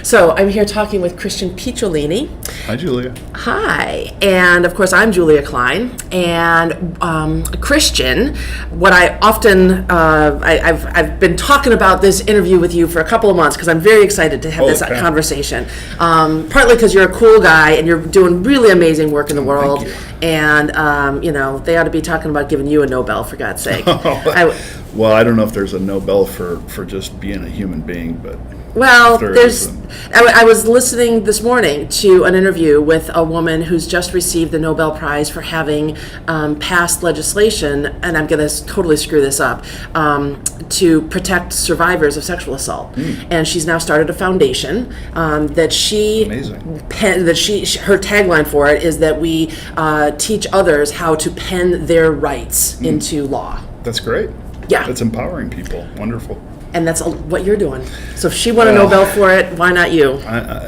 So I'm here talking with Christian Picciolini. Hi, Julia. Hi. And of course, I'm Julia Kline. And Christian, what I often, I've been talking about this interview with you for a couple of months because I'm very excited to have this conversation. Partly because you're a cool guy and you're doing really amazing work in the world. Thank you. And, they ought to be talking about giving you a Nobel, for God's sake. Well, I don't know if there's a Nobel for just being a human being, but... Well, I was listening this morning to an interview with a woman who's just received the Nobel Prize for having passed legislation, and I'm going to totally screw this up, to protect survivors of sexual assault. And she's now started a foundation her tagline for it is that we teach others how to pen their rights into law. That's great. Yeah. That's empowering people. Wonderful. And that's what you're doing. So if she won a Nobel for it, why not you?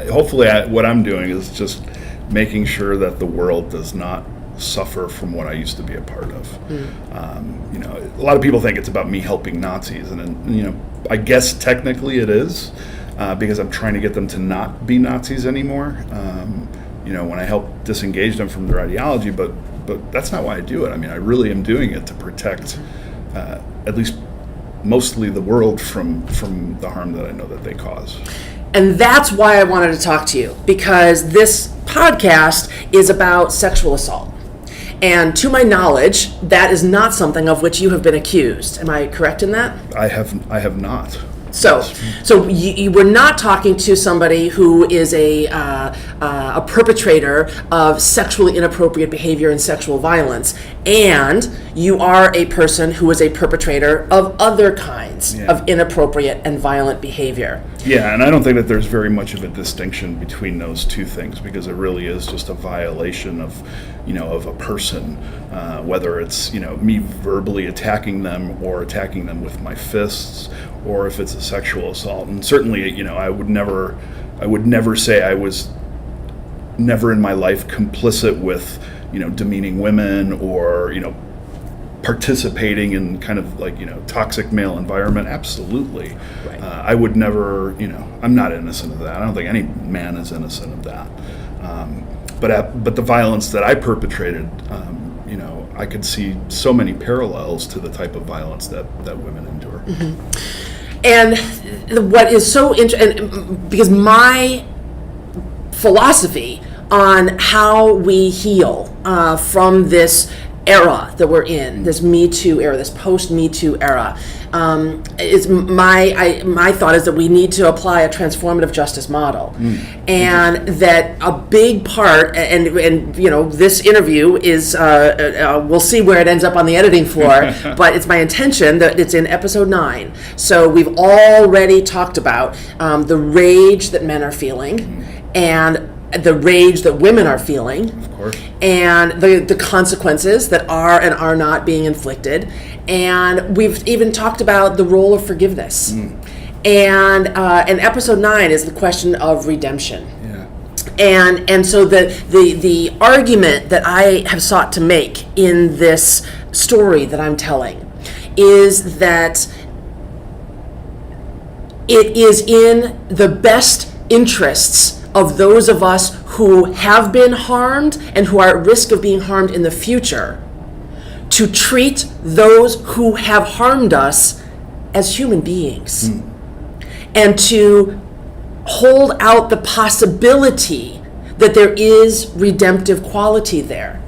Hopefully what I'm doing is just making sure that the world does not suffer from what I used to be a part of. A lot of people think it's about me helping Nazis, and I guess technically it is, because I'm trying to get them to not be Nazis anymore. When I help disengage them from their ideology, but that's not why I do it. I mean, I really am doing it to protect at least mostly the world from the harm that I know that they cause. And that's why I wanted to talk to you, because this podcast is about sexual assault. And to my knowledge, that is not something of which you have been accused. Am I correct in that? I have not. So you were not talking to somebody who is a perpetrator of sexually inappropriate behavior and sexual violence, and you are a person who is a perpetrator of other kinds of inappropriate and violent behavior. Yeah, and I don't think that there's very much of a distinction between those two things, because it really is just a violation of a person, whether it's me verbally attacking them or attacking them with my fists, or if it's a sexual assault. And certainly, I would never say I was never in my life complicit with, demeaning women or, participating in kind of like, toxic male environment. Absolutely. Right. I would never, I'm not innocent of that. I don't think any man is innocent of that. But the violence that I perpetrated, I could see so many parallels to the type of violence that women endure. Mm-hmm. And what is so interesting, because my philosophy on how we heal from this era that we're in, this Me Too era, this post-Me Too era, is my thought is that we need to apply a transformative justice model, and that a big part, and this interview is we'll see where it ends up on the editing floor, but it's my intention that it's in episode 9. So we've already talked about the rage that men are feeling, and the rage that women are feeling, of course, and the consequences that are and are not being inflicted. And we've even talked about the role of forgiveness. And episode 9 is the question of redemption. Yeah. And so the argument that I have sought to make in this story that I'm telling is that it is in the best interests of those of us who have been harmed and who are at risk of being harmed in the future to treat those who have harmed us as human beings, and to hold out the possibility that there is redemptive quality there,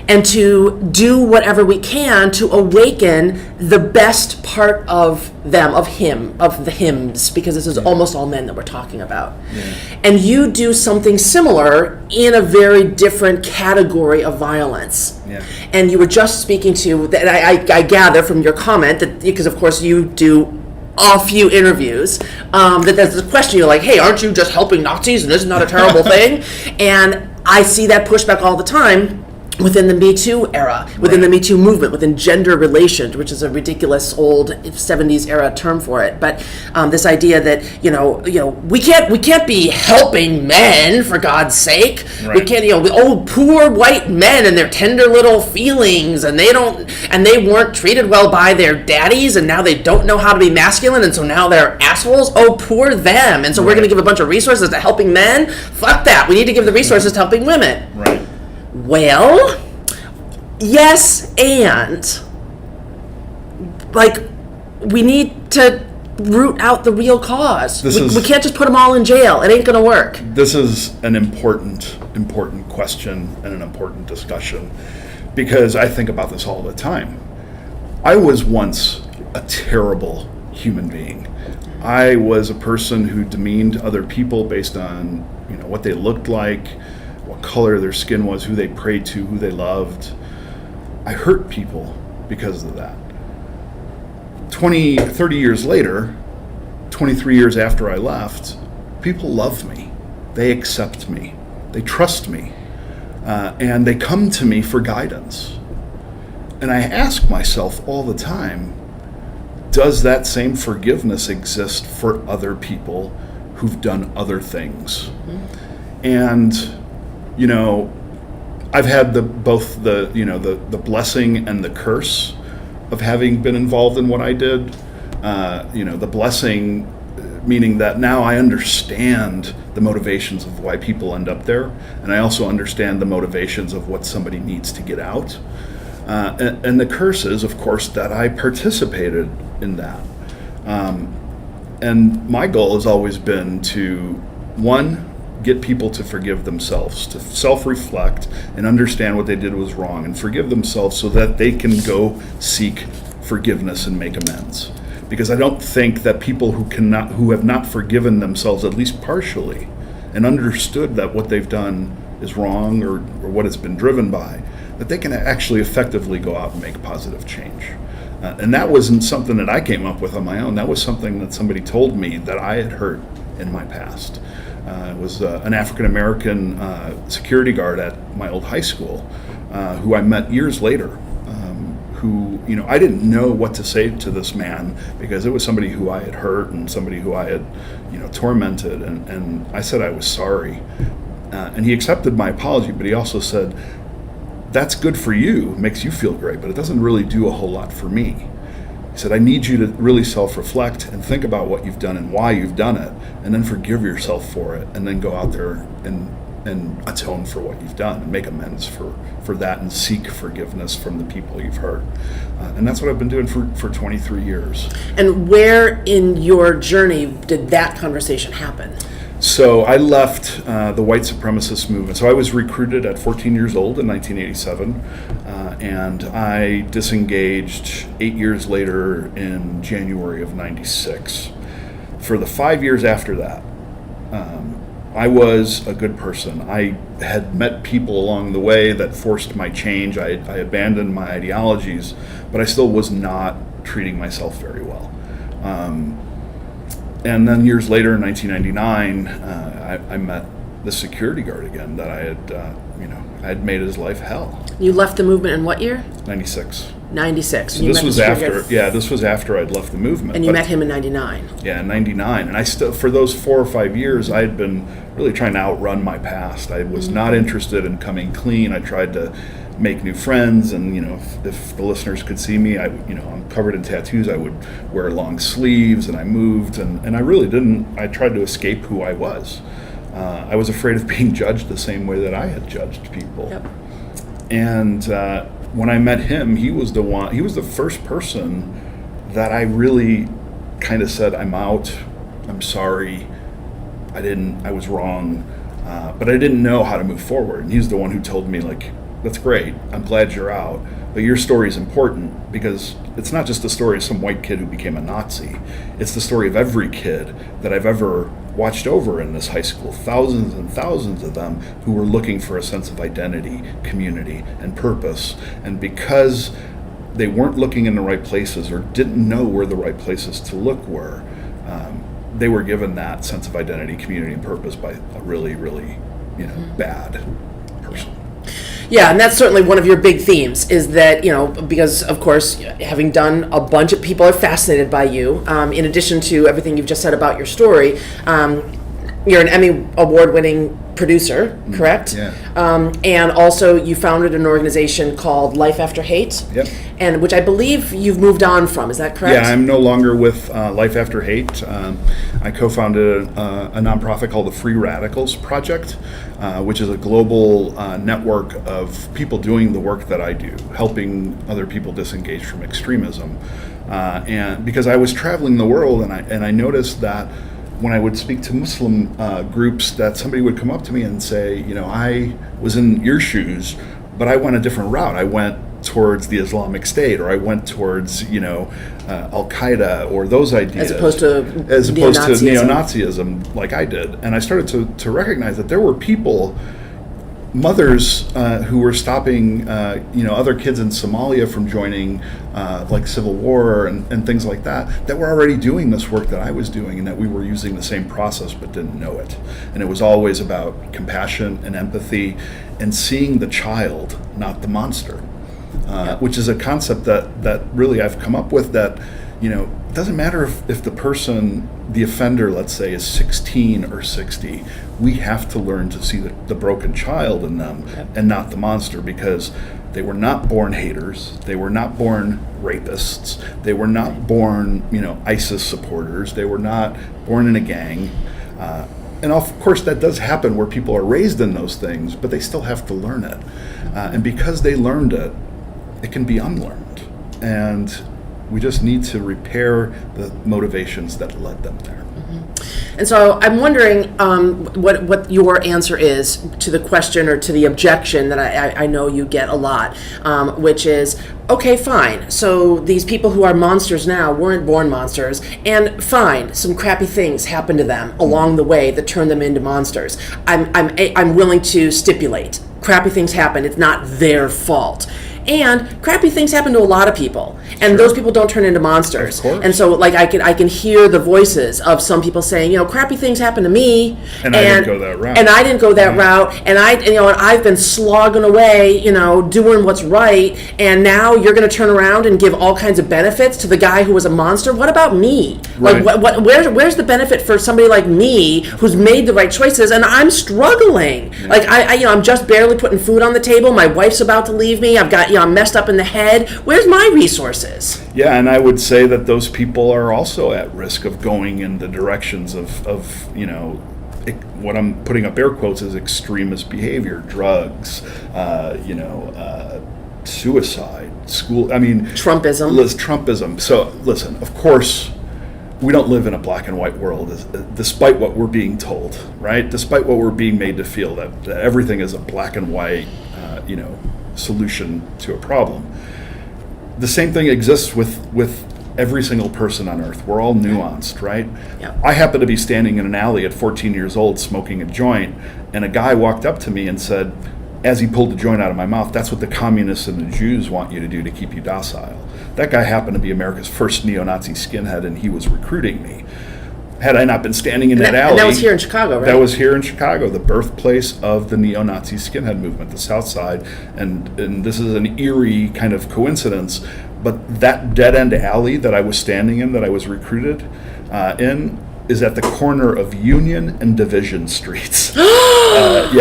and to do whatever we can to awaken the best part of them, of the hymns, because this is almost all men that we're talking about. Yeah. And you do something similar in a very different category of violence. Yeah. And you were just speaking to, that I gather from your comment, that because of course you do a few interviews, that there's a question, you're like, hey, aren't you just helping Nazis and isn't that a terrible thing? And I see that pushback all the time. within the Me Too era, within the Me Too movement, within gender relations, which is a ridiculous old 70s era term for it. But this idea that we can't be helping men, for God's sake. Right. We can't, old poor white men and their tender little feelings, and they weren't treated well by their daddies, and now they don't know how to be masculine, and so now they're assholes. Oh, poor them! And so we're going to give a bunch of resources to helping men. Fuck that. We need to give the resources to helping women. Right. Well, yes, and we need to root out the real cause. We can't just put them all in jail. It ain't going to work. This is an important question and an important discussion, because I think about this all the time. I was once a terrible human being. I was a person who demeaned other people based on what they looked like, what color their skin was, who they prayed to, who they loved. I hurt people because of that. 30 years later, 23 years after I left, people love me. They accept me. They trust me. And they come to me for guidance. And I ask myself all the time, does that same forgiveness exist for other people who've done other things? Mm-hmm. And I've had both the blessing and the curse of having been involved in what I did. The blessing meaning that now I understand the motivations of why people end up there, and I also understand the motivations of what somebody needs to get out. And the curse is, of course, that I participated in that. And my goal has always been to, one, get people to forgive themselves, to self-reflect and understand what they did was wrong and forgive themselves so that they can go seek forgiveness and make amends. Because I don't think that people who have not forgiven themselves, at least partially, and understood that what they've done is wrong or what it's been driven by, that they can actually effectively go out and make positive change. And that wasn't something that I came up with on my own. That was something that somebody told me that I had hurt in my past. It was an African-American security guard at my old high school who I met years later, who, I didn't know what to say to this man because it was somebody who I had hurt and somebody who I had, tormented. And I said I was sorry. And he accepted my apology, but he also said, that's good for you, makes you feel great, but it doesn't really do a whole lot for me. He said, I need you to really self-reflect and think about what you've done and why you've done it, and then forgive yourself for it, and then go out there and atone for what you've done and make amends for that and seek forgiveness from the people you've hurt. And that's what I've been doing for 23 years. And where in your journey did that conversation happen? So I left the white supremacist movement. So I was recruited at 14 years old in 1987, and I disengaged 8 years later in January of 96. For the 5 years after that, I was a good person. I had met people along the way that forced my change. I abandoned my ideologies, but I still was not treating myself very well. And then years later, in 1999, I met the security guard again that I had made his life hell. You left the movement in what year? 96. 96. So this was after. Yeah, this was after I'd left the movement. And you met him in 99. Yeah, in 99. And I still, for those 4 or 5 years, I had been really trying to outrun my past. I was not interested in coming clean. I tried to make new friends, and if the listeners could see me, I'm covered in tattoos. I would wear long sleeves, and I moved, and I really didn't. I tried to escape who I was. I was afraid of being judged the same way that I had judged people. Yep. And when I met him, he was the first person that I really kind of said, I'm out, I'm sorry, I was wrong, but I didn't know how to move forward. And he's the one who told me, that's great, I'm glad you're out, but your story is important because it's not just the story of some white kid who became a Nazi. It's the story of every kid that I've ever watched over in this high school, thousands and thousands of them who were looking for a sense of identity, community, and purpose. And because they weren't looking in the right places or didn't know where the right places to look were, they were given that sense of identity, community, and purpose by a really, really, bad person. Yeah, and that's certainly one of your big themes, is that, because, of course, having done a bunch of people are fascinated by you, in addition to everything you've just said about your story. You're an Emmy award-winning producer, correct? Yeah. And also you founded an organization called Life After Hate. Yep. And which I believe you've moved on from, is that correct? Yeah, I'm no longer with Life After Hate. I co-founded a nonprofit called the Free Radicals Project, which is a global network of people doing the work that I do, helping other people disengage from extremism. And because I was traveling the world, and I noticed that when I would speak to Muslim groups, that somebody would come up to me and say, I was in your shoes, but I went a different route. I went towards the Islamic State, or I went towards, Al Qaeda, or those ideas. As opposed to neo-Nazism, like I did. And I started to recognize that there were people, mothers who were stopping, other kids in Somalia from joining, like civil war and things like that were already doing this work that I was doing, and that we were using the same process but didn't know it. And it was always about compassion and empathy and seeing the child, not the monster, which is a concept that really I've come up with, that, it doesn't matter if the person, the offender, let's say, is 16 or 60. We have to learn to see the broken child in them, and not the monster, because they were not born haters. They were not born rapists. They were not born, ISIS supporters. They were not born in a gang. And of course, that does happen where people are raised in those things, but they still have to learn it. And because they learned it, it can be unlearned. And we just need to repair the motivations that led them there. And so I'm wondering what your answer is to the question, or to the objection that I know you get a lot, which is, okay, fine. So these people who are monsters now weren't born monsters, and fine, some crappy things happened to them along the way that turned them into monsters. I'm willing to stipulate, crappy things happened. It's not their fault. And crappy things happen to a lot of people, and those people don't turn into monsters. Of course. And so, like, I can hear the voices of some people saying, crappy things happen to me, and I didn't go that route. And I didn't go that route, and I've been slogging away, doing what's right, and now you're going to turn around and give all kinds of benefits to the guy who was a monster. What about me? Right. Like, where's the benefit for somebody like me who's made the right choices, and I'm struggling? Yeah. Like, I'm just barely putting food on the table. My wife's about to leave me. I've got I'm messed up in the head. Where's my resources? Yeah, and I would say that those people are also at risk of going in the directions of what I'm putting up air quotes is extremist behavior, drugs, suicide, school. I mean, Trumpism. So listen, of course, we don't live in a black and white world, despite what we're being told, right? Despite what we're being made to feel, that everything is a black and white, solution to a problem. The same thing exists with every single person on earth. We're all nuanced, right? Yeah. I happen to be standing in an alley at 14 years old smoking a joint, and a guy walked up to me and said, as he pulled the joint out of my mouth, "That's what the communists and the Jews want you to do to keep you docile." That guy happened to be America's first neo-Nazi skinhead, and he was recruiting me. Had I not been standing in that alley... And that was here in Chicago, right? That was here in Chicago, the birthplace of the neo-Nazi skinhead movement, the South Side. And this is an eerie kind of coincidence, but that dead-end alley that I was standing in, that I was recruited in, is at the corner of Union and Division Streets. It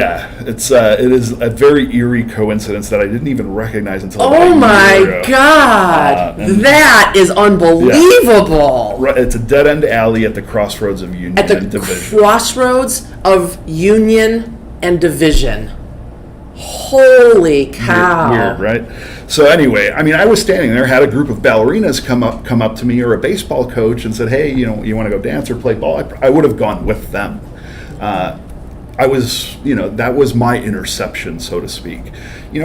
is a very eerie coincidence that I didn't even recognize until about a year ago. God, that is unbelievable. Yeah. Right, it's a dead-end alley at the crossroads of Union and Division. At the crossroads of Union and Division. Holy cow. Weird, right? So anyway, I was standing there, had a group of ballerinas come up to me, or a baseball coach, and said, "Hey, you want to go dance or play ball?" I would have gone with them. That was my interception, so to speak.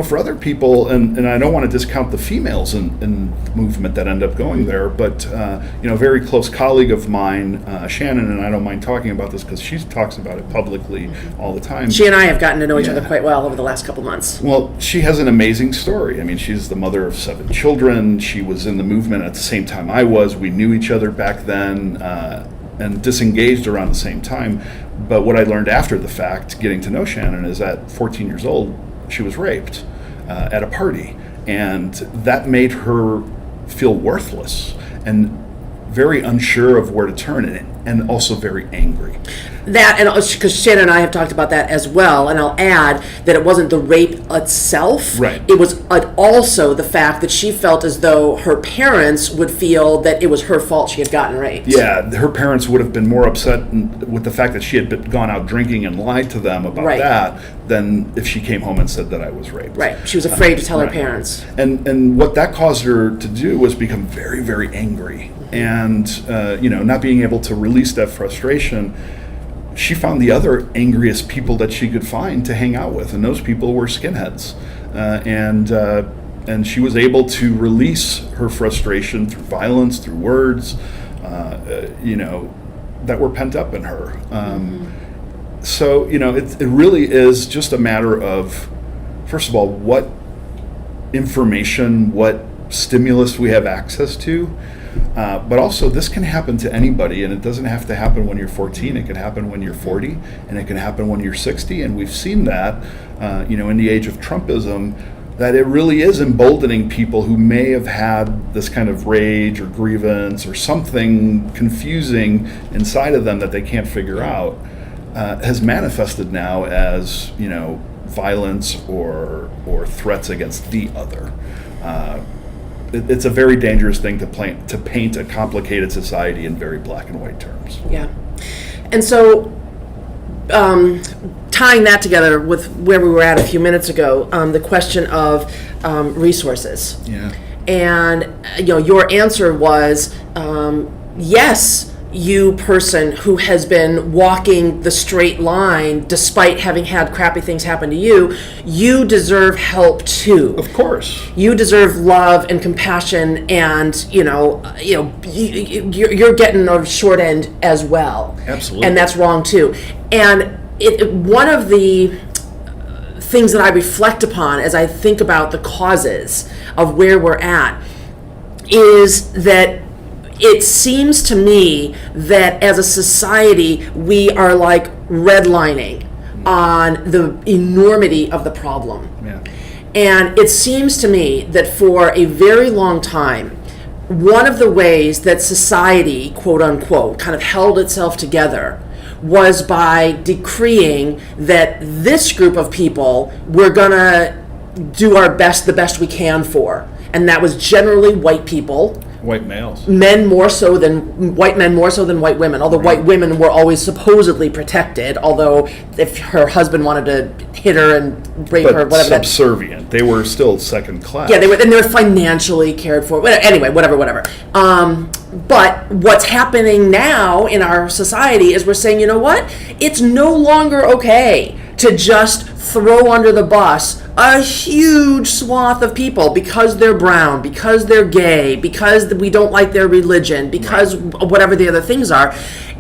For other people, and I don't want to discount the females in the movement that end up going there, but, a very close colleague of mine, Shannon, and I don't mind talking about this because she talks about it publicly all the time. She and I have gotten to know each other quite well over the last couple months. Well, she has an amazing story. She's the mother of 7 children. She was in the movement at the same time I was. We knew each other back then, and disengaged around the same time. But what I learned after the fact, getting to know Shannon, is at 14 years old, she was raped. at a party, and that made her feel worthless and very unsure of where to turn, and also very angry. That, and because Shannon and I have talked about that as well, and I'll add that it wasn't the rape itself. Right. It was also the fact that she felt as though her parents would feel that it was her fault she had gotten raped. Yeah, her parents would have been more upset with the fact that she had gone out drinking and lied to them about that than if she came home and said that I was raped. Right. She was afraid to tell her parents. And what that caused her to do was become very, very angry. And, not being able to release that frustration, she found the other angriest people that she could find to hang out with, and those people were skinheads. And she was able to release her frustration through violence, through words, that were pent up in her. So, it really is just a matter of, first of all, what information, what stimulus we have access to. But also, this can happen to anybody, and it doesn't have to happen when you're 14. It can happen when you're 40, and it can happen when you're 60. And we've seen that, in the age of Trumpism, that it really is emboldening people who may have had this kind of rage or grievance or something confusing inside of them that they can't figure out, has manifested now as, violence or threats against the other. It's a very dangerous thing to paint a complicated society in very black and white terms. Yeah. And so, tying that together with where we were at a few minutes ago, the question of resources. Yeah. And, your answer was, yes, you person who has been walking the straight line despite having had crappy things happen to you, you deserve help too. Of course. You deserve love and compassion, and you're getting a short end as well. Absolutely. And that's wrong too. And one of the things that I reflect upon as I think about the causes of where we're at is that it seems to me that as a society, we are like redlining on the enormity of the problem. Yeah. And it seems to me that for a very long time, one of the ways that society, quote unquote, kind of held itself together was by decreeing that this group of people we're gonna do our best, the best we can for. And that was generally white people. White males. White men more so than white women, although white women were always supposedly protected, although if her husband wanted to hit her and rape her, whatever. Subservient. They were still second class. Yeah, they were financially cared for. Anyway, whatever. But what's happening now in our society is we're saying, you know what? It's no longer okay to just throw under the bus a huge swath of people because they're brown, because they're gay, because we don't like their religion, because whatever the other things are.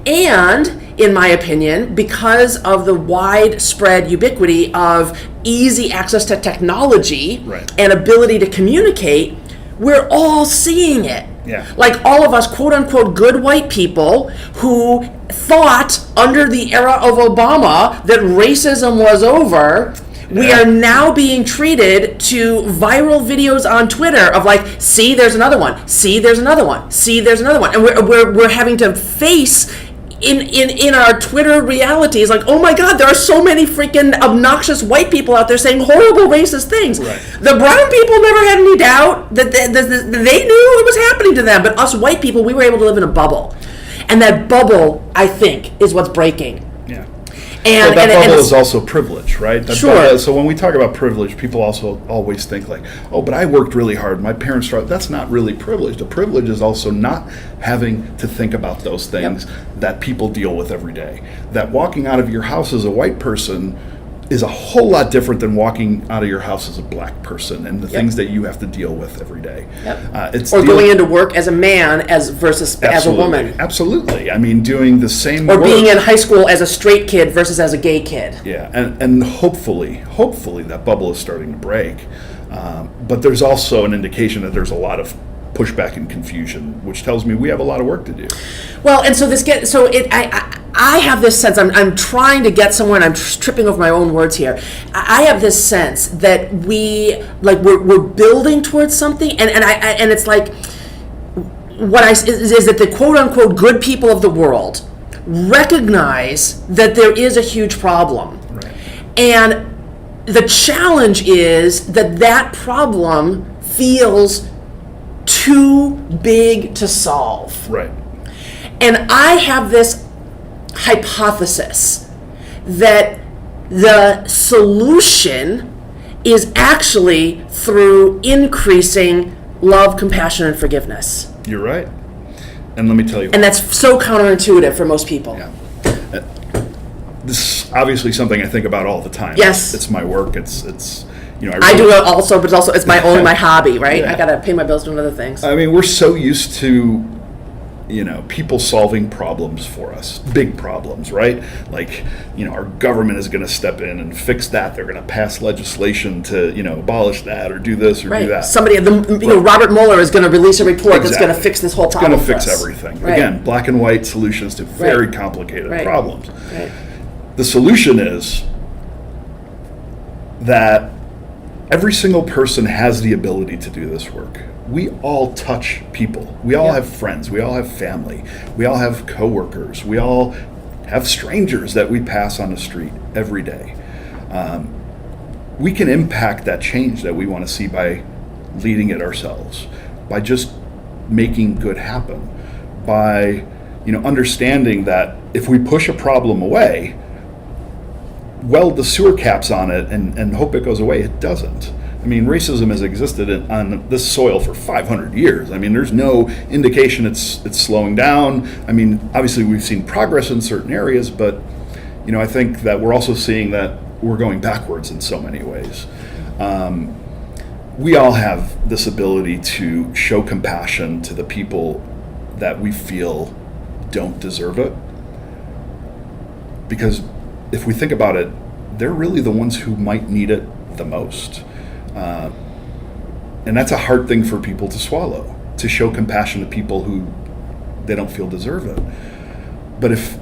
And, in my opinion, because of the widespread ubiquity of easy access to technology and ability to communicate, we're all seeing it. Yeah. Like all of us, quote unquote, good white people who thought under the era of Obama that racism was over, we are now being treated to viral videos on Twitter of like, see, there's another one. See, there's another one. See, there's another one. And we're having to face in our Twitter realities like, oh my God, there are so many freaking obnoxious white people out there saying horrible racist things. Right. The brown people never had any doubt that they knew it was happening to them, but us white people, we were able to live in a bubble. And that bubble, I think, is what's breaking. Yeah. And that bubble is also privilege, right? Sure. So when we talk about privilege, people also always think like, oh, but I worked really hard. My parents tried. That's not really privilege. The privilege is also not having to think about those things that people deal with every day. That walking out of your house as a white person is a whole lot different than walking out of your house as a black person and the things that you have to deal with every day. Or going into work as a man versus as a woman. Absolutely. I mean, doing the same Or work. being in high school as a straight kid versus as a gay kid. Yeah, and hopefully that bubble is starting to break. But there's also an indication that there's a lot of pushback and confusion, which tells me we have a lot of work to do. Well, and so I have this sense, I'm trying to get somewhere, and I'm tripping over my own words here. I have this sense that we're building towards something, and it's like, is that the quote unquote good people of the world recognize that there is a huge problem. Right. And the challenge is that problem feels too big to solve. Right. And I have this hypothesis that the solution is actually through increasing love, compassion, and forgiveness. You're right. And let me tell you. And that's so counterintuitive for most people. Yeah. This is obviously something I think about all the time. Yes. It's my work. It's I do it also, but it's my hobby, right? Yeah. I gotta pay my bills doing other things. I mean, we're so used to, people solving problems for us, big problems, right? Like, our government is going to step in and fix that. They're going to pass legislation to, abolish that or do this or do that. Somebody, Robert Mueller is going to release a report that's going to fix this whole problem. It's going to fix everything. Right. Again, black and white solutions to very complicated problems. Right. The solution is that every single person has the ability to do this work. We all touch people. We all have friends. We all have family. We all have coworkers. We all have strangers that we pass on the street every day. We can impact that change that we want to see by leading it ourselves, by just making good happen, by understanding that if we push a problem away, weld the sewer caps on it and hope it goes away, it doesn't. I mean, racism has existed on this soil for 500 years. I mean, there's no indication it's slowing down. I mean, obviously we've seen progress in certain areas, but I think that we're also seeing that we're going backwards in so many ways. We all have this ability to show compassion to the people that we feel don't deserve it. Because if we think about it, they're really the ones who might need it the most. And that's a hard thing for people to swallow, to show compassion to people who they don't feel deserve it. But if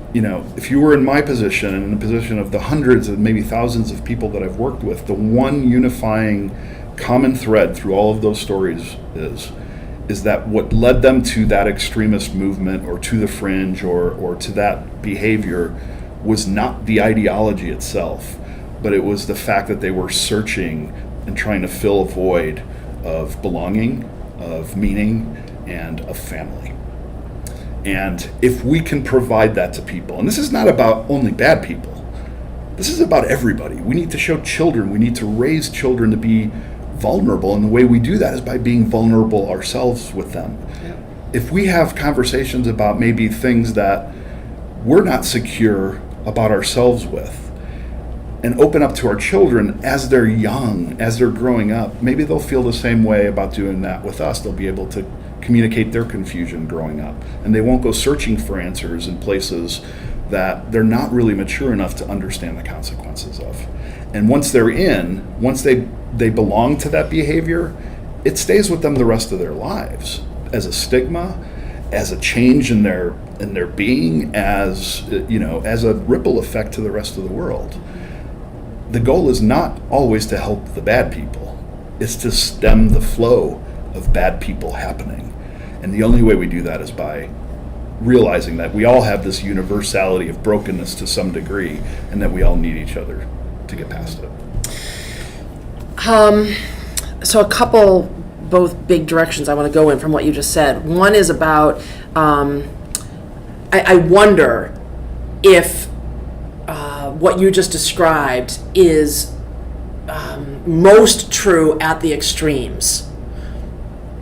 you were in my position and in the position of the hundreds and maybe thousands of people that I've worked with, the one unifying common thread through all of those stories is that what led them to that extremist movement or to the fringe or to that behavior was not the ideology itself, but it was the fact that they were searching and trying to fill a void of belonging, of meaning, and of family. And if we can provide that to people, and this is not about only bad people, this is about everybody. We need to show children, we need to raise children to be vulnerable, and the way we do that is by being vulnerable ourselves with them. Yeah. If we have conversations about maybe things that we're not secure about ourselves with, and open up to our children as they're young, as they're growing up, maybe they'll feel the same way about doing that with us. They'll be able to communicate their confusion growing up, and they won't go searching for answers in places that they're not really mature enough to understand the consequences of. And once they're once they belong to that behavior, it stays with them the rest of their lives as a stigma, as a change in their being, as a ripple effect to the rest of the world. The goal is not always to help the bad people. It's to stem the flow of bad people happening. And the only way we do that is by realizing that we all have this universality of brokenness to some degree, and that we all need each other to get past it. So a couple, both big directions I want to go in from what you just said. One is about, I wonder if what you just described is most true at the extremes.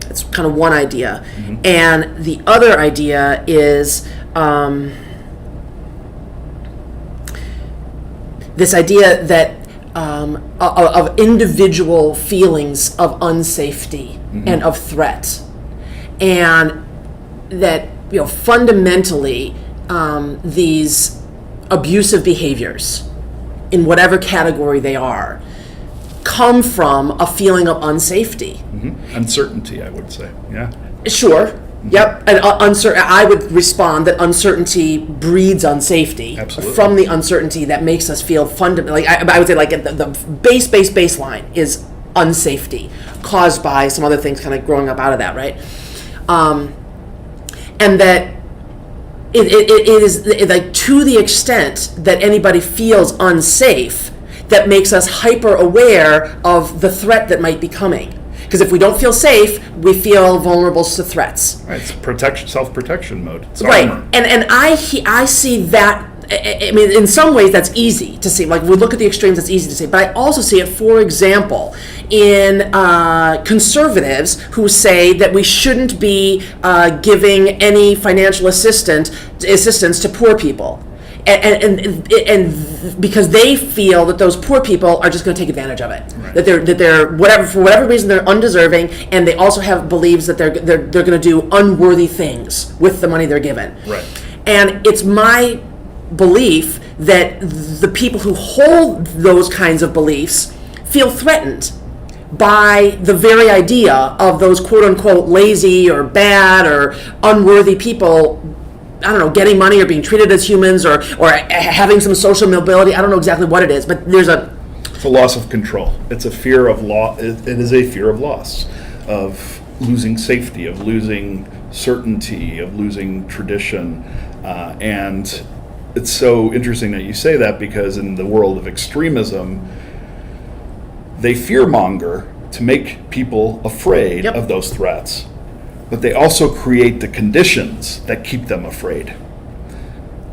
It's kind of one idea. Mm-hmm. And the other idea is this idea that of individual feelings of unsafety mm-hmm. and of threat. And that, fundamentally, these abusive behaviors, in whatever category they are, come from a feeling of unsafety. Mm-hmm. Uncertainty, I would say. Yeah. Sure. Yep, and I would respond that uncertainty breeds unsafety. Absolutely. From the uncertainty that makes us feel fundamentally. I would say like the baseline is unsafety caused by some other things kind of growing up out of that, right? And that it is like to the extent that anybody feels unsafe, that makes us hyper aware of the threat that might be coming. Because if we don't feel safe, we feel vulnerable to threats. Right, it's self-protection mode. It's right, armor. and I see that. I mean, in some ways, that's easy to see. Like, we look at the extremes, it's easy to see. But I also see it, for example, in conservatives who say that we shouldn't be giving any financial assistance to poor people. And because they feel that those poor people are just going to take advantage of it, right. that they're for whatever reason they're undeserving, and they also have beliefs that they're going to do unworthy things with the money they're given. Right. And it's my belief that the people who hold those kinds of beliefs feel threatened by the very idea of those quote unquote lazy or bad or unworthy people, I don't know, getting money or being treated as humans or having some social mobility. I don't know exactly what it is, but it's a loss of control. It's a fear of it is a fear of loss, of losing safety, of losing certainty, of losing tradition. And it's so interesting that you say that, because in the world of extremism, they fearmonger to make people afraid Yep. of those threats. But they also create the conditions that keep them afraid.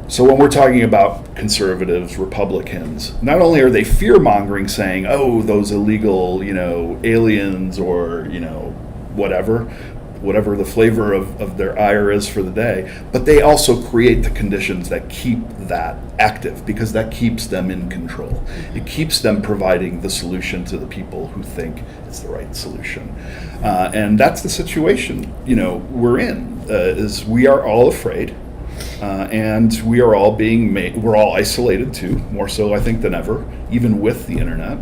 So when we're talking about conservatives, Republicans, not only are they fear-mongering, saying, oh, those illegal, aliens or, whatever the flavor of their ire is for the day, but they also create the conditions that keep that active, because that keeps them in control. It keeps them providing the solution to the people who think it's the right solution. And that's the situation, we're in, is we are all afraid, and we are all we're all isolated too, more so I think than ever, even with the internet.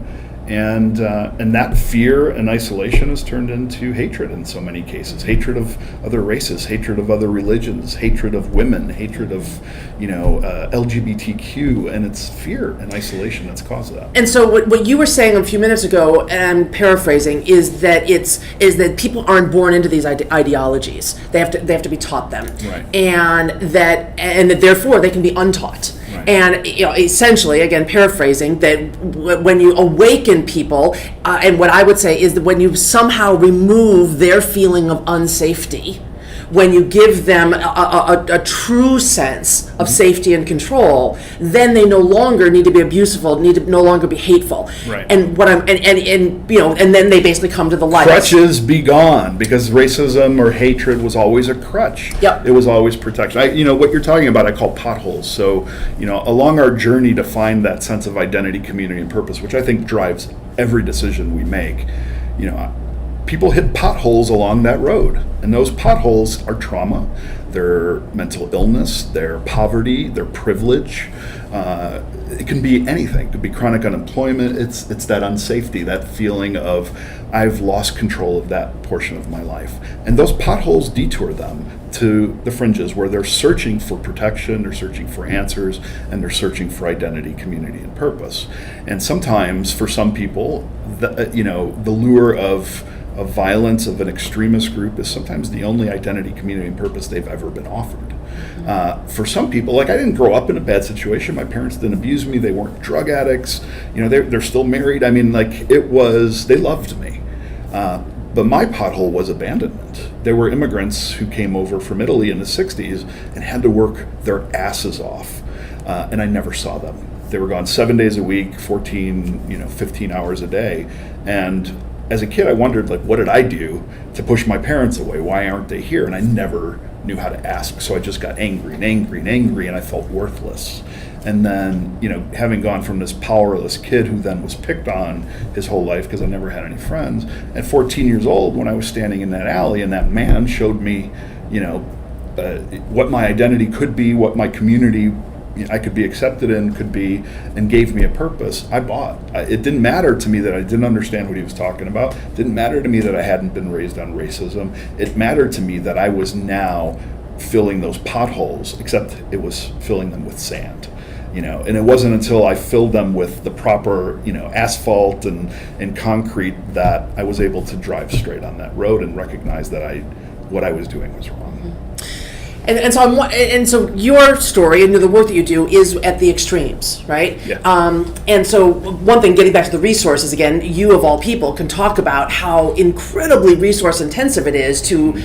And that fear and isolation has turned into hatred in so many cases. Hatred of other races, hatred of other religions, hatred of women, hatred of LGBTQ, and it's fear and isolation that's caused that. And so what you were saying a few minutes ago, and I'm paraphrasing, is that people aren't born into these ideologies. They have to be taught them, right. and that therefore they can be untaught. Right. And essentially, again, paraphrasing, that when you awaken people, and what I would say is that when you somehow remove their feeling of unsafety, when you give them a true sense of safety and control, then they no longer need to be abuseful, need to no longer be hateful. Right. And and then they basically come to the light. Crutches be gone, because racism or hatred was always a crutch. Yep. It was always protection. What you're talking about, I call potholes. So, along our journey to find that sense of identity, community, and purpose, which I think drives every decision we make, people hit potholes along that road, and those potholes are trauma, they're mental illness, they're poverty, they're privilege. It can be anything. It could be chronic unemployment. It's that unsafety, that feeling of I've lost control of that portion of my life. And those potholes detour them to the fringes, where they're searching for protection, they're searching for answers, and they're searching for identity, community, and purpose. And sometimes, for some people, the lure of violence of an extremist group is sometimes the only identity, community, and purpose they've ever been offered. For some people, like, I didn't grow up in a bad situation. My parents didn't abuse me. They weren't drug addicts. They're still married. I mean, they loved me. But my pothole was abandonment. There were immigrants who came over from Italy in the 60s and had to work their asses off. And I never saw them. They were gone 7 days a week, 15 hours a day. And as a kid, I wondered, what did I do to push my parents away? Why aren't they here? And I never knew how to ask. So I just got angry, and I felt worthless. And then, having gone from this powerless kid who then was picked on his whole life because I never had any friends, at 14 years old, when I was standing in that alley and that man showed me, what my identity could be, what my community, I could be accepted in, and gave me a purpose, I bought. It didn't matter to me that I didn't understand what he was talking about. It didn't matter to me that I hadn't been raised on racism. It mattered to me that I was now filling those potholes, except it was filling them with sand. And it wasn't until I filled them with the proper, asphalt and concrete that I was able to drive straight on that road and recognize that what I was doing was wrong. And so your story and the work that you do is at the extremes, right? Yeah. And so one thing, getting back to the resources again, you of all people can talk about how incredibly resource intensive it is to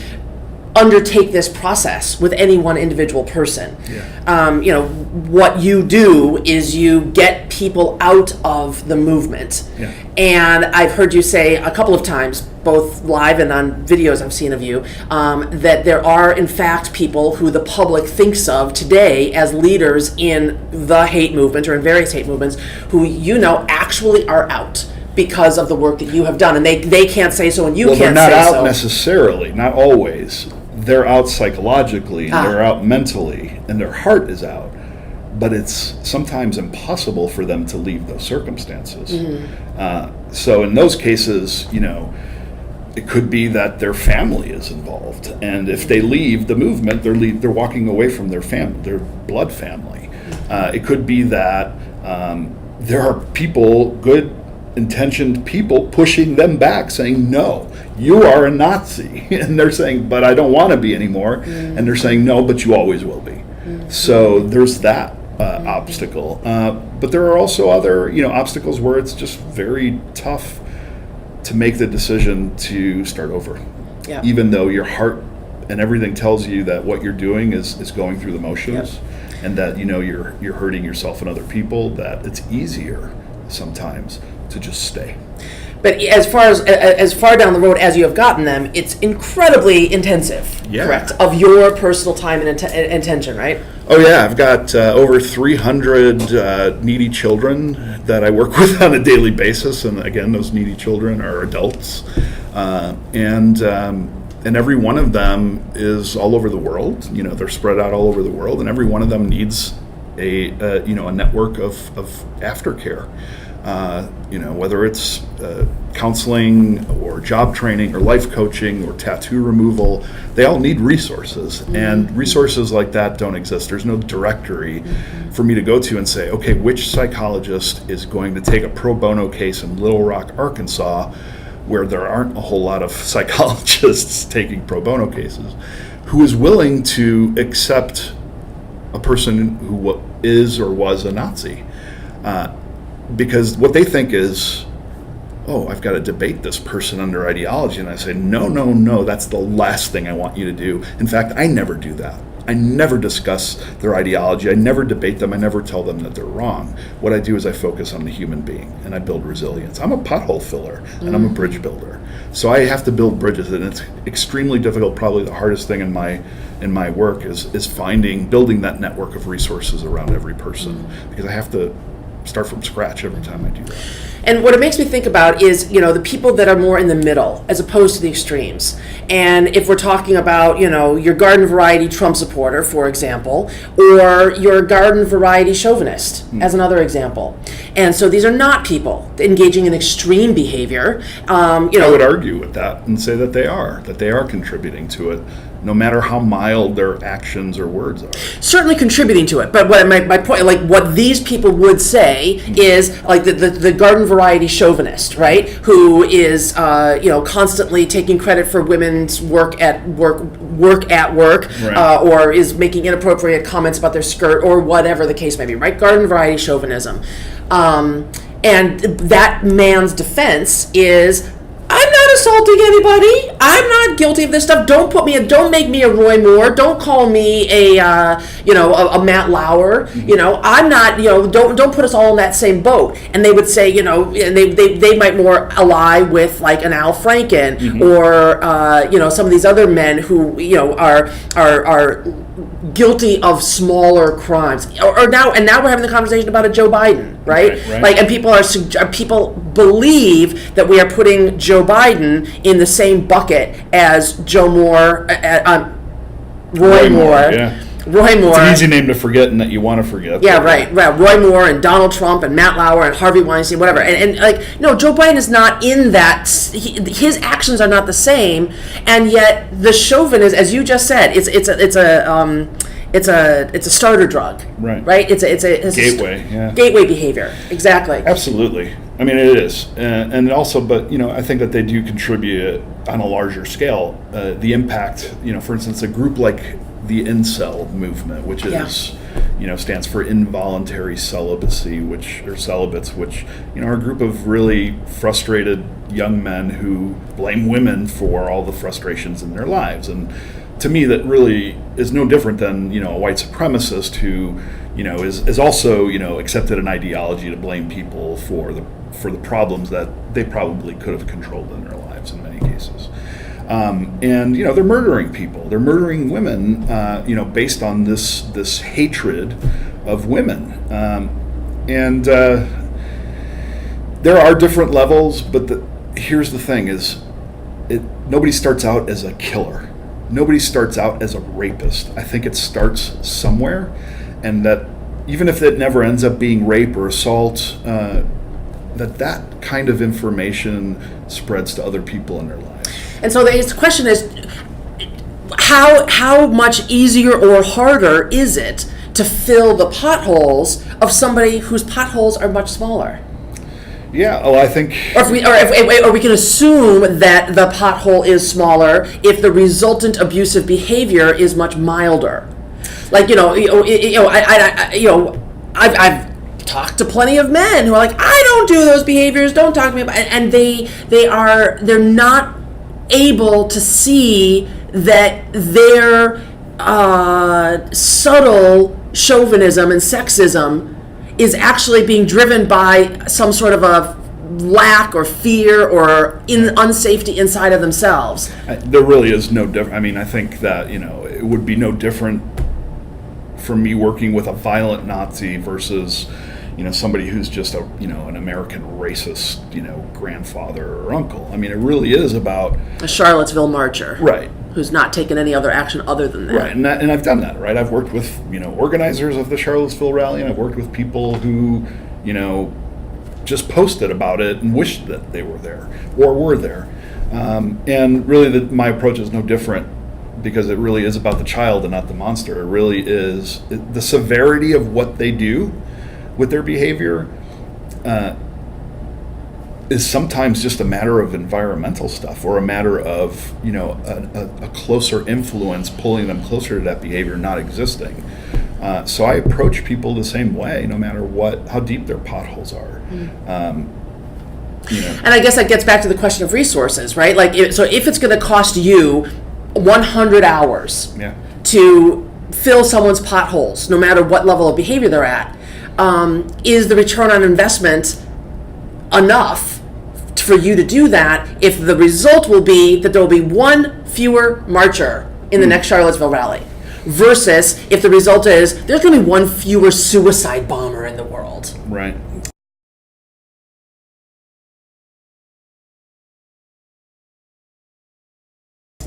undertake this process with any one individual person. Yeah. What you do is you get people out of the movement. Yeah. And I've heard you say a couple of times, both live and on videos I've seen of you, that there are in fact people who the public thinks of today as leaders in the hate movement or in various hate movements who actually are out because of the work that you have done, and they can't say so and you can't say so. Well, they're not out necessarily, not always. They're out psychologically, and they're out mentally, and their heart is out. But it's sometimes impossible for them to leave those circumstances. Mm-hmm. So in those cases, it could be that their family is involved, and if they leave the movement, they're walking away from their family, their blood family. It could be that there are people, good-intentioned people, pushing them back, saying, "No, you are a Nazi," and they're saying, "But I don't want to be anymore," and they're saying, "No, but you always will be." So there's that obstacle, but there are also other obstacles where it's just very tough to make the decision to start over, even though your heart and everything tells you that what you're doing is going through the motions, and that you're hurting yourself and other people. That it's easier sometimes to just stay. But as far down the road as you have gotten them, it's incredibly intensive, correct? Of your personal time and attention, right? Oh yeah, I've got over 300 needy children that I work with on a daily basis, and again, those needy children are adults, and every one of them is all over the world. They're spread out all over the world, and every one of them needs a network of aftercare. Whether it's counseling or job training or life coaching or tattoo removal, they all need resources. Mm-hmm. And resources like that don't exist. There's no directory for me to go to and say, okay, which psychologist is going to take a pro bono case in Little Rock, Arkansas, where there aren't a whole lot of psychologists taking pro bono cases, who is willing to accept a person who is or was a Nazi. Because what they think is, oh, I've got to debate this person under ideology. And I say, no, that's the last thing I want you to do. In fact, I never do that. I never discuss their ideology. I never debate them. I never tell them that they're wrong. What I do is I focus on the human being, and I build resilience. I'm a pothole filler, and I'm a bridge builder. So I have to build bridges, and it's extremely difficult. Probably the hardest thing in my work is building that network of resources around every person, because I have to start from scratch every time I do that. And what it makes me think about is, the people that are more in the middle as opposed to the extremes. And if we're talking about, your garden variety Trump supporter, for example, or your garden variety chauvinist, as another example. And so these are not people engaging in extreme behavior. I would argue with that and say that they are contributing to it, no matter how mild their actions or words are. Certainly contributing to it, but what my point, like what these people would say is like the garden variety chauvinist, right? Who is constantly taking credit for women's work at work, right. Or is making inappropriate comments about their skirt or whatever the case may be, right? Garden variety chauvinism, and that man's defense is, I'm not assaulting anybody. I'm not guilty of this stuff. Don't make me a Roy Moore. Don't call me a Matt Lauer. I'm not, don't put us all in that same boat. And they would say, and they might more ally with like an Al Franken or, some of these other men who, are guilty of smaller crimes. Or now we're having the conversation about a Joe Biden, right? Like, and people believe that we are putting Joe Biden in the same bucket as Joe Moore, Roy Moore, Roy Moore. It's an easy name to forget and that you want to forget. Yeah, right. Roy Moore and Donald Trump and Matt Lauer and Harvey Weinstein, whatever. And like, no, Joe Biden is not in that. His actions are not the same, and yet the chauvinism, as you just said, it's a starter drug. Right. It's a gateway. Gateway behavior. Exactly. Absolutely. I mean, it is, and also, but I think that they do contribute on a larger scale. The impact, for instance, a group like the incel movement, which is, stands for involuntary celibacy, celibates, which are a group of really frustrated young men who blame women for all the frustrations in their lives. And to me, that really is no different than a white supremacist who is also accepted an ideology to blame people for the problems that they probably could have controlled in their lives in many cases. And they're murdering people. They're murdering women, based on this hatred of women. And there are different levels, but here's the thing: nobody starts out as a killer. Nobody starts out as a rapist. I think it starts somewhere, and that even if it never ends up being rape or assault, that kind of information spreads to other people in their lives. And so the question is, how much easier or harder is it to fill the potholes of somebody whose potholes are much smaller? Yeah, well, I think... Or we can assume that the pothole is smaller if the resultant abusive behavior is much milder. Like, I've talked to plenty of men who are like, I don't do those behaviors, don't talk to me about it. And they're not able to see that their subtle chauvinism and sexism is actually being driven by some sort of a lack or fear or unsafety inside of themselves. There really is no difference. I mean, I think that, it would be no different from me working with a violent Nazi versus, somebody who's just an American racist, grandfather or uncle. I mean, it really is about a Charlottesville marcher. Right. Who's not taken any other action other than that. Right, and I've done that, right? I've worked with, organizers of the Charlottesville rally, and I've worked with people who, just posted about it and wished that they were there or were there. And really my approach is no different, because it really is about the child and not the monster. It really is the severity of what they do with their behavior is sometimes just a matter of environmental stuff, or a matter of a closer influence pulling them closer to that behavior not existing. So I approach people the same way, no matter how deep their potholes are. And I guess that gets back to the question of resources, right? Like, so if it's going to cost you 100 hours to fill someone's potholes, no matter what level of behavior they're at, is the return on investment enough for you to do that if the result will be that there will be one fewer marcher in the next Charlottesville rally, versus if the result is there's going to be one fewer suicide bomber in the world? Right.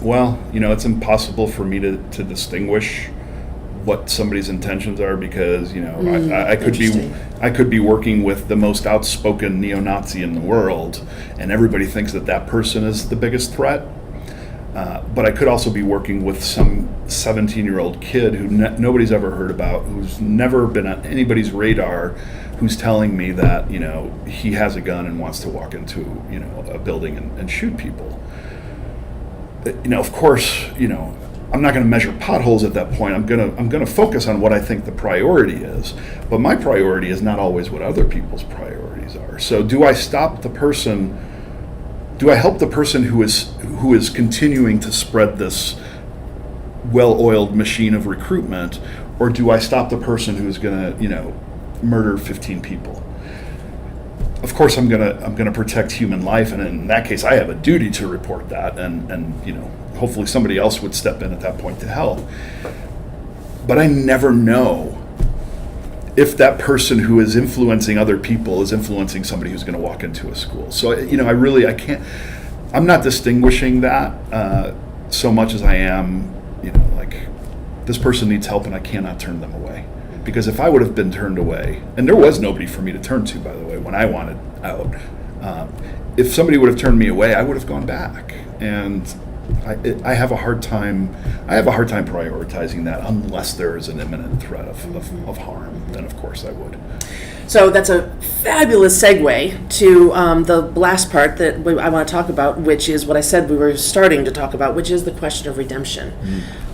Well, it's impossible for me to distinguish what somebody's intentions are, because I could be working with the most outspoken neo-Nazi in the world, and everybody thinks that person is the biggest threat. But I could also be working with some 17-year-old kid who nobody's ever heard about, who's never been on anybody's radar, who's telling me that he has a gun and wants to walk into a building and shoot people. Of course, I'm not going to measure potholes at that point. I'm going to focus on what I think the priority is. But my priority is not always what other people's priorities are. So do I stop the person? Do I help the person who is continuing to spread this well-oiled machine of recruitment, or do I stop the person who's going to murder 15 people? Of course, I'm gonna protect human life, and in that case, I have a duty to report that, and hopefully somebody else would step in at that point to help. But I never know if that person who is influencing other people is influencing somebody who's going to walk into a school. So I can't. I'm not distinguishing that so much as I am, this person needs help and I cannot turn them away. Because if I would have been turned away, and there was nobody for me to turn to, by the way, when I wanted out, if somebody would have turned me away, I would have gone back. And I have a hard time prioritizing that unless there is an imminent threat of harm. Then of course I would. So that's a fabulous segue to the last part that I want to talk about, which is what I said we were starting to talk about, which is the question of redemption.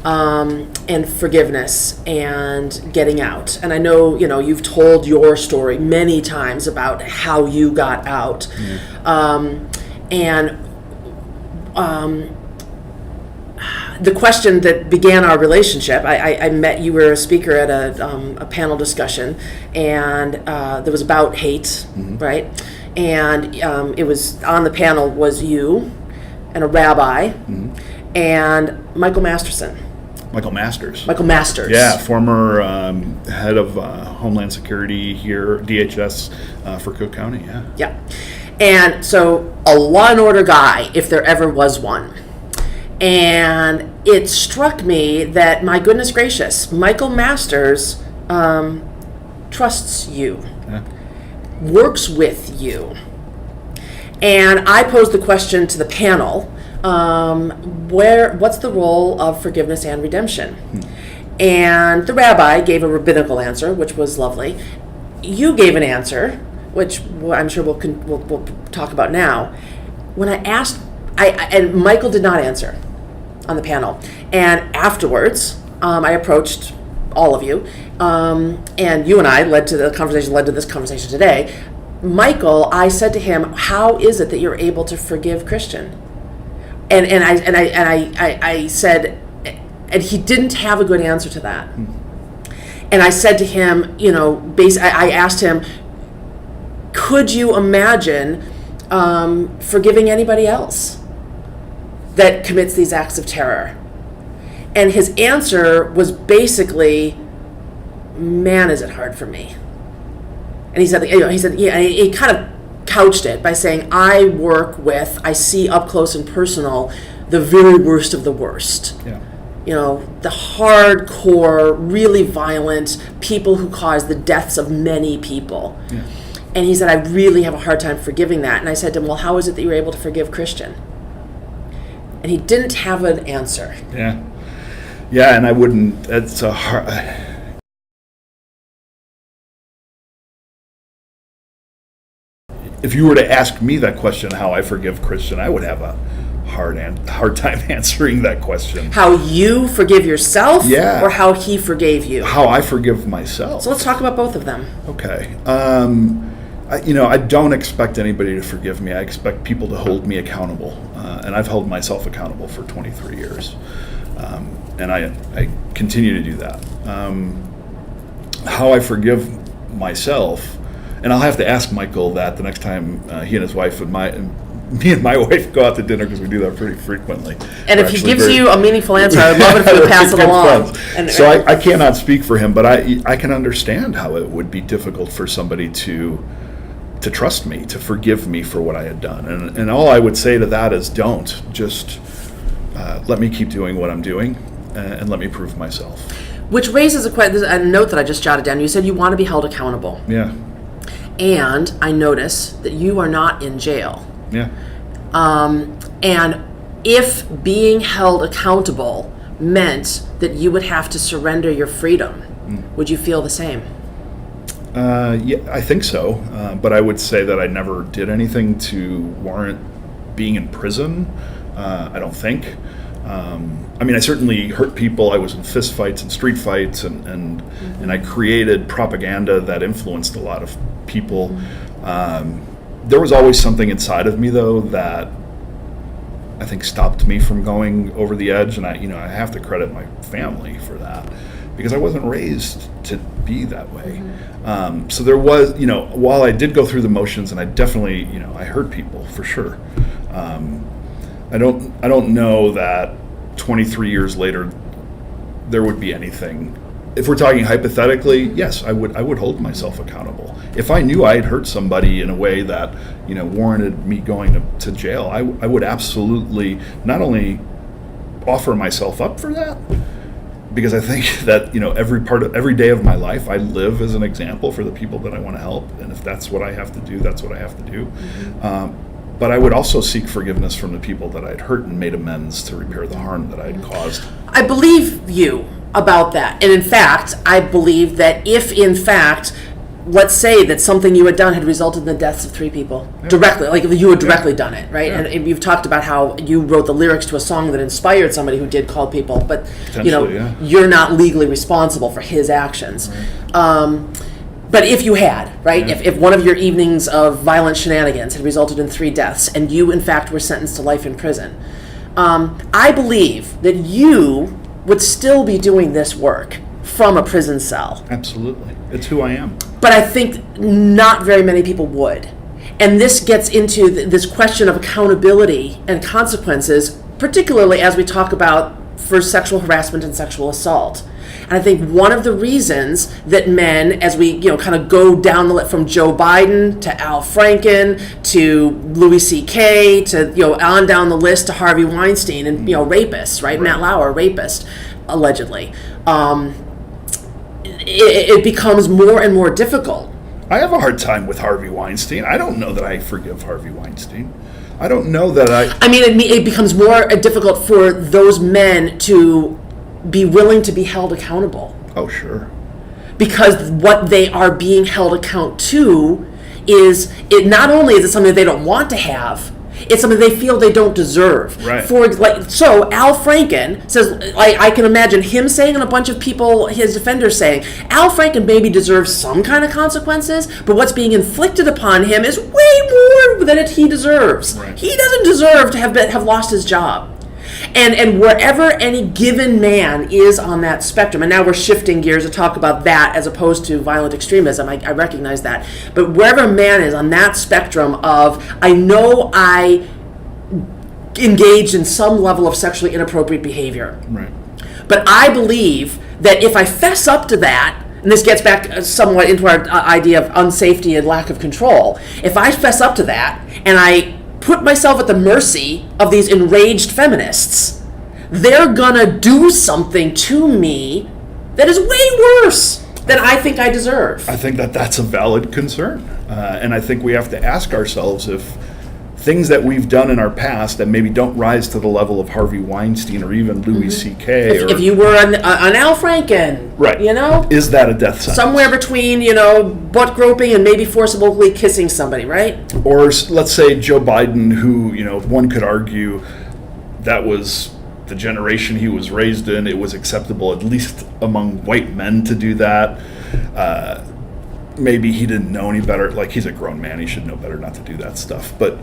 And forgiveness and getting out. And I know, you've told your story many times about how you got out. The question that began our relationship, I met, you were a speaker at a panel discussion, and that was about hate, right? And it was, on the panel was you and a rabbi and Michael Masterson. Michael Masters. Yeah, former head of Homeland Security here, DHS for Cook County, Yeah. And so a law and order guy, if there ever was one. And it struck me that, my goodness gracious, Michael Masters trusts you, works with you. And I posed the question to the panel, what's the role of forgiveness and redemption? And the rabbi gave a rabbinical answer, which was lovely. You gave an answer, which I'm sure we'll talk about now. When I asked, and Michael did not answer on the panel. And afterwards, I approached all of you, and you and I led to this conversation today. Michael, I said to him, how is it that you're able to forgive Christian? And I said, and he didn't have a good answer to that. And I said to him, I asked him, could you imagine forgiving anybody else that commits these acts of terror? And his answer was basically, man, is it hard for me. And he said, yeah, and he kind of couched it by saying, I see up close and personal the very worst of the worst. Yeah. The hardcore, really violent people who cause the deaths of many people. Yeah. And he said, I really have a hard time forgiving that. And I said to him, well, how is it that you were able to forgive Christian? And he didn't have an answer. Yeah. Yeah, and I wouldn't, it's a hard... If you were to ask me that question, how I forgive Christian, I would have a hard time answering that question. How you forgive yourself? Yeah. Or how he forgave you? How I forgive myself. So let's talk about both of them. Okay. I don't expect anybody to forgive me. I expect people to hold me accountable. And I've held myself accountable for 23 years. And I continue to do that. How I forgive myself, and I'll have to ask Michael that the next time he and his wife and me and my wife go out to dinner, because we do that pretty frequently. And if he gives you a meaningful answer, I would love it if you would pass it along. So I cannot speak for him, but I can understand how it would be difficult for somebody to trust me, to forgive me for what I had done. And all I would say to that is, don't. Just let me keep doing what I'm doing, and let me prove myself. Which raises a note that I just jotted down. You said you want to be held accountable. Yeah. And I notice that you are not in jail. Yeah. And if being held accountable meant that you would have to surrender your freedom, would you feel the same? Yeah, I think so. But I would say that I never did anything to warrant being in prison. I don't think. I certainly hurt people. I was in fist fights and street fights, and I created propaganda that influenced a lot of people. There was always something inside of me, though, that I think stopped me from going over the edge, and I have to credit my family for that, because I wasn't raised to be that way. So there was, while I did go through the motions, and I definitely, I hurt people for sure. I don't know that 23 years later there would be anything. If we're talking hypothetically, yes, I would hold myself accountable. If I knew I had hurt somebody in a way that warranted me going to jail, I would absolutely not only offer myself up for that, because I think that, every day of my life, I live as an example for the people that I want to help. And if that's what I have to do, that's what I have to do. But I would also seek forgiveness from the people that I'd hurt and made amends to repair the harm that I'd caused. I believe you about that. And in fact, I believe that if in fact, let's say that something you had done had resulted in the deaths of 3 people directly, like if you had directly done it, right? Yeah. And you've talked about how you wrote the lyrics to a song that inspired somebody who did call people, but you're not legally responsible for his actions. Right. But if you had, right, if one of your evenings of violent shenanigans had resulted in 3 deaths and you in fact were sentenced to life in prison, I believe that you would still be doing this work from a prison cell. Absolutely. It's who I am. But I think not very many people would. And this gets into this question of accountability and consequences, particularly as we talk about for sexual harassment and sexual assault. And I think one of the reasons that men, as we kind of go down the list from Joe Biden to Al Franken to Louis C.K. to on down the list to Harvey Weinstein and rapists, right? Matt Lauer, rapist, allegedly. It becomes more and more difficult. I have a hard time with Harvey Weinstein. I don't know that I forgive Harvey Weinstein. I don't know that I mean, it becomes more difficult for those men to be willing to be held accountable. Oh, sure. Because what they are being held account to is, it not only is it something that they don't want to have, it's something they feel they don't deserve. Right. So Al Franken says, I can imagine him saying and a bunch of people, his defenders saying, Al Franken maybe deserves some kind of consequences, but what's being inflicted upon him is way more than he deserves. Right. He doesn't deserve to have lost his job. And wherever any given man is on that spectrum, and now we're shifting gears to talk about that as opposed to violent extremism, I recognize that, but wherever a man is on that spectrum of, I know I engaged in some level of sexually inappropriate behavior, right, but I believe that if I fess up to that, and this gets back somewhat into our idea of unsafety and lack of control, if I fess up to that and I put myself at the mercy of these enraged feminists, they're gonna do something to me that is way worse than I think I deserve. I think that that's a valid concern. And I think we have to ask ourselves if things that we've done in our past that maybe don't rise to the level of Harvey Weinstein or even Louis C.K. If you were an Al Franken, right, is that a death sentence? Somewhere between, butt groping and maybe forcibly kissing somebody, right? Or let's say Joe Biden, who, one could argue that was the generation he was raised in. It was acceptable, at least among white men, to do that. Maybe he didn't know any better. Like, he's a grown man. He should know better not to do that stuff. But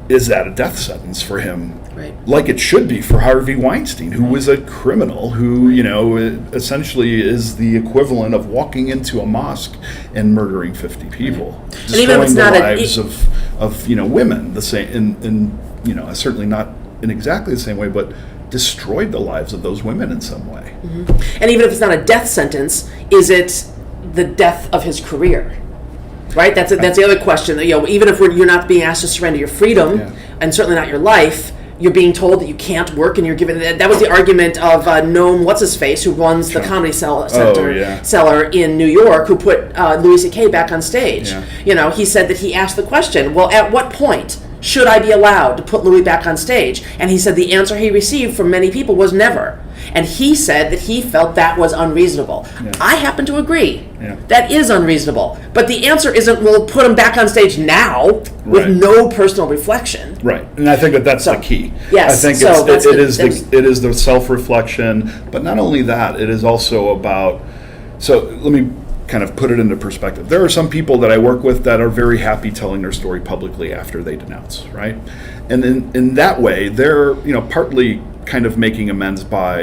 is that a death sentence for him? Right. Like it should be for Harvey Weinstein, who was a criminal, who, essentially is the equivalent of walking into a mosque and murdering 50 people. And even if it's not the lives of women, the same, certainly not in exactly the same way, but destroyed the lives of those women in some way. Mm-hmm. And even if it's not a death sentence, is it the death of his career? Right? That's the other question. Even if you're not being asked to surrender your freedom, and certainly not your life, you're being told that you can't work, and you're given. That was the argument of Noam What's-His-Face, who runs the Comedy Cellar in New York, who put Louis C.K. back on stage. Yeah. He said that he asked the question, well, at what point should I be allowed to put Louis back on stage? And he said the answer he received from many people was never. And he said that he felt that was unreasonable. Yeah. I happen to agree. Yeah. That is unreasonable. But the answer isn't, we'll put him back on stage now with no personal reflection. Right. And I think that's the key. Yes. I think it is the self-reflection. But not only that, it is also about, so let me kind of put it into perspective. There are some people that I work with that are very happy telling their story publicly after they denounce, right? And in that way, they're, partly kind of making amends by,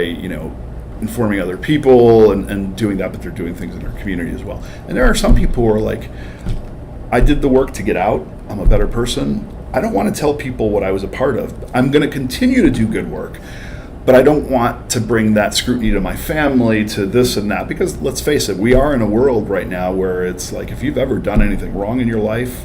informing other people and doing that, but they're doing things in their community as well. And there are some people who are like, I did the work to get out. I'm a better person. I don't want to tell people what I was a part of. I'm going to continue to do good work, but I don't want to bring that scrutiny to my family, to this and that, because let's face it, we are in a world right now where it's like, if you've ever done anything wrong in your life,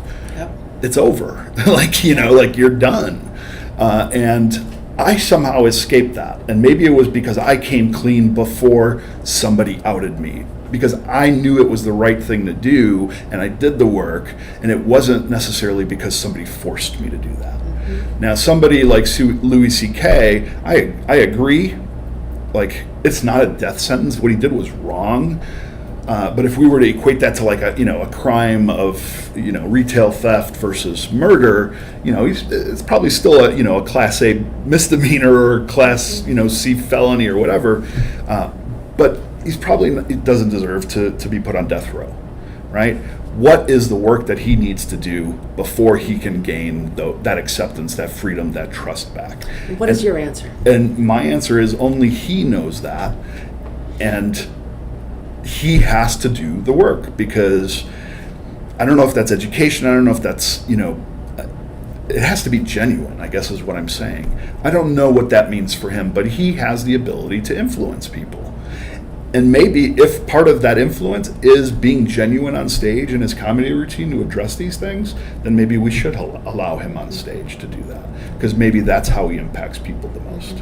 it's over. Like you're done. And I somehow escaped that. And maybe it was because I came clean before somebody outed me, because I knew it was the right thing to do, and I did the work, and it wasn't necessarily because somebody forced me to do that. Now, somebody like Louis C.K., I agree, like, it's not a death sentence. What he did was wrong. But if we were to equate that to like a crime of retail theft versus murder, it's probably still a Class A misdemeanor or Class C felony or whatever. But he doesn't deserve to be put on death row, right? What is the work that he needs to do before he can gain that acceptance, that freedom, that trust back? What is your answer? And my answer is only he knows that, and he has to do the work, because I don't know if that's education. I don't know if that's, it has to be genuine, I guess is what I'm saying. I don't know what that means for him, but he has the ability to influence people. And maybe if part of that influence is being genuine on stage in his comedy routine to address these things, then maybe we should allow him on stage to do that, because maybe that's how he impacts people the most.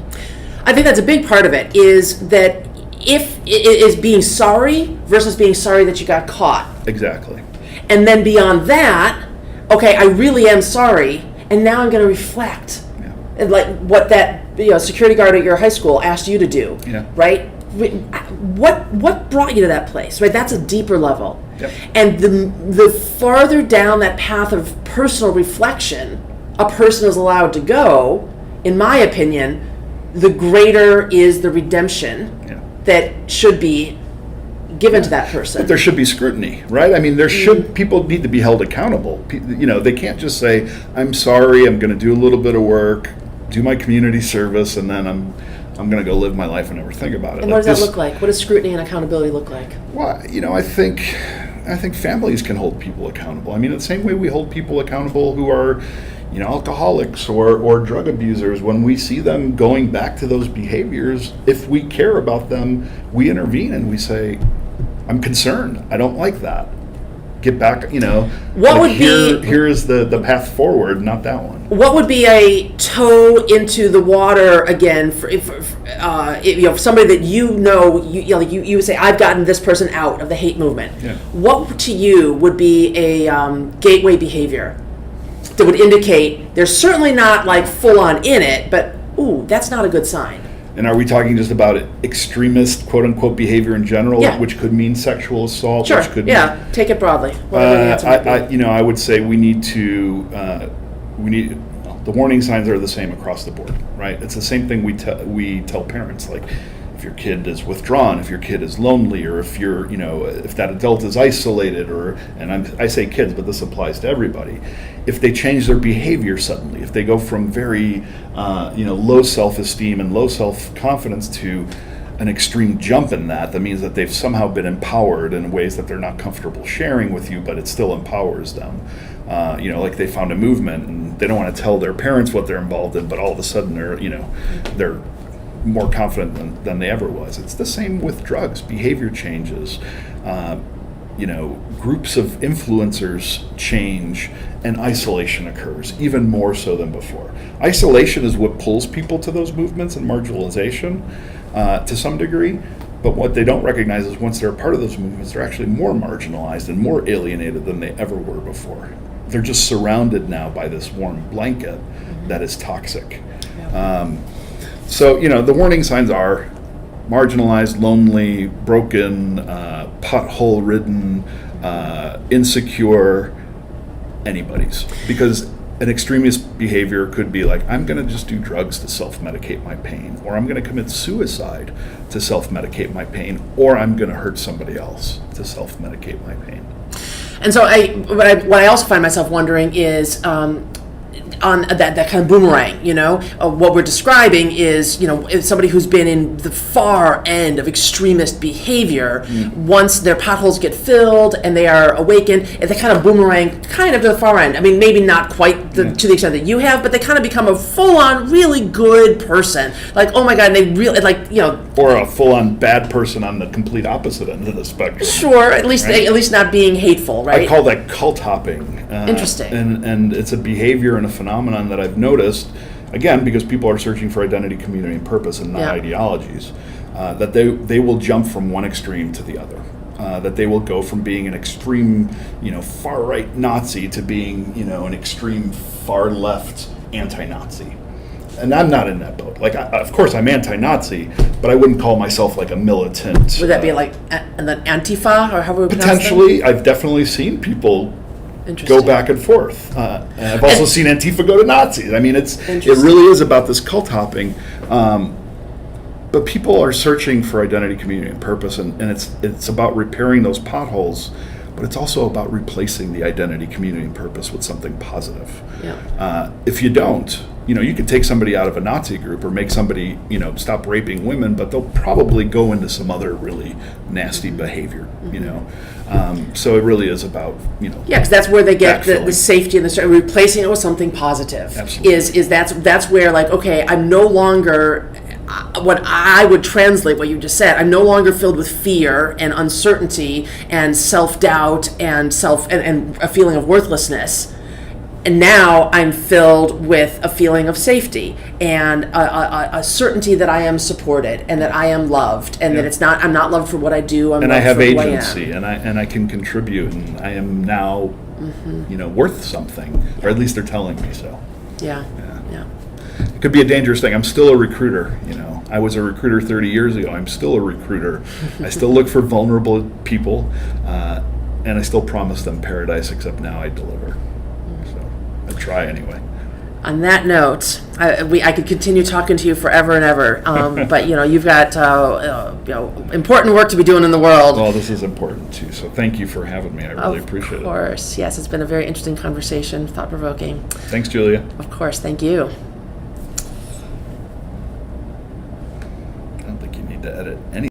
I think that's a big part of it, is that if it is being sorry versus being sorry that you got caught. Exactly. And then beyond that, okay, I really am sorry, and now I'm going to reflect. Yeah. And like what that security guard at your high school asked you to do, yeah. Right? What brought you to that place, right? That's a deeper level. Yep. And the farther down that path of personal reflection a person is allowed to go, in my opinion, the greater is the redemption that should be given to that person. But there should be scrutiny, right? I mean, people need to be held accountable. They can't just say, I'm sorry, I'm going to do a little bit of work, do my community service, and then I'm going to go live my life and never think about it. And what does that look like? What does scrutiny and accountability look like? Well, I think families can hold people accountable. I mean, the same way we hold people accountable who are alcoholics or drug abusers. When we see them going back to those behaviors, if we care about them, we intervene and we say, I'm concerned. I don't like that. Get back, What would here is the path forward, not that one. What would be a toe into the water again for somebody that you would say, I've gotten this person out of the hate movement. Yeah. What to you would be a gateway behavior that would indicate they're certainly not like full on in it, but that's not a good sign? And are we talking just about extremist, quote unquote, behavior in general, which could mean sexual assault? Sure. Which could take it broadly. I would say we need the warning signs are the same across the board, right? It's the same thing we tell parents, like, if your kid is withdrawn, if your kid is lonely, or if if that adult is isolated, I say kids, but this applies to everybody. If they change their behavior suddenly, if they go from very, low self-esteem and low self-confidence to an extreme jump in that means that they've somehow been empowered in ways that they're not comfortable sharing with you, but it still empowers them. Like they found a movement and they don't want to tell their parents what they're involved in, but all of a sudden they're more confident than they ever was. It's the same with drugs. Behavior changes. Groups of influencers change, and isolation occurs, even more so than before. Isolation is what pulls people to those movements and marginalization to some degree, but what they don't recognize is once they're a part of those movements, they're actually more marginalized and more alienated than they ever were before. They're just surrounded now by this warm blanket that is toxic. So, the warning signs are marginalized, lonely, broken, pothole-ridden, insecure, anybody's. Because an extremist behavior could be like, I'm going to just do drugs to self-medicate my pain, or I'm going to commit suicide to self-medicate my pain, or I'm going to hurt somebody else to self-medicate my pain. And so what I also find myself wondering is, on that kind of boomerang, what we're describing is, is somebody who's been in the far end of extremist behavior. Once their potholes get filled and they are awakened, they kind of boomerang kind of to the far end. I mean, maybe not quite to the extent that you have, but they kind of become a full-on really good person. Like, oh my God, and they really, or a full-on bad person on the complete opposite end of the spectrum. Sure, at least not being hateful, right? I call that cult hopping. Interesting. And it's a behavior and a phenomenon that I've noticed again, because people are searching for identity, community, and purpose, and not Yeah. ideologies, that they will jump from one extreme to the other. That they will go from being an extreme, far right Nazi to being, an extreme far left anti-Nazi. And I'm not in that boat. Like, of course, I'm anti-Nazi, but I wouldn't call myself like a militant. Would that be like an Antifa, or how would we pronounce Potentially, I've definitely seen people Interesting. go back and forth. And I've also seen Antifa go to Nazis. I mean, it Interesting. really is about this cult hopping. But people are searching for identity, community, and purpose, and it's about repairing those potholes, but it's also about replacing the identity, community, and purpose with something positive. Yeah. If you don't, you can take somebody out of a Nazi group or make somebody, stop raping women, but they'll probably go into some other really nasty behavior, So it really is about, Yeah, because that's where they get the backfilling. safety and the replacing it with something positive. Absolutely. Is that's where, like, okay, I'm no longer what I would translate what you just said. I'm no longer filled with fear and uncertainty and self-doubt and and a feeling of worthlessness. And now I'm filled with a feeling of safety and a certainty that I am supported and that I am loved and that I'm not loved for what I do. I'm and I loved have for who agency, I am. and I can contribute, and I am now, worth something, or at least they're telling me so. Yeah. It could be a dangerous thing. I'm still a recruiter, I was a recruiter 30 years ago. I'm still a recruiter. I still look for vulnerable people, and I still promise them paradise, except now I deliver. So I try anyway. On that note, I could continue talking to you forever and ever, but you've got important work to be doing in the world. Well, this is important too, so thank you for having me. I really appreciate it. Of course, yes, it's been a very interesting conversation, thought-provoking. Thanks, Julia. Of course, thank you. I don't think you need to edit any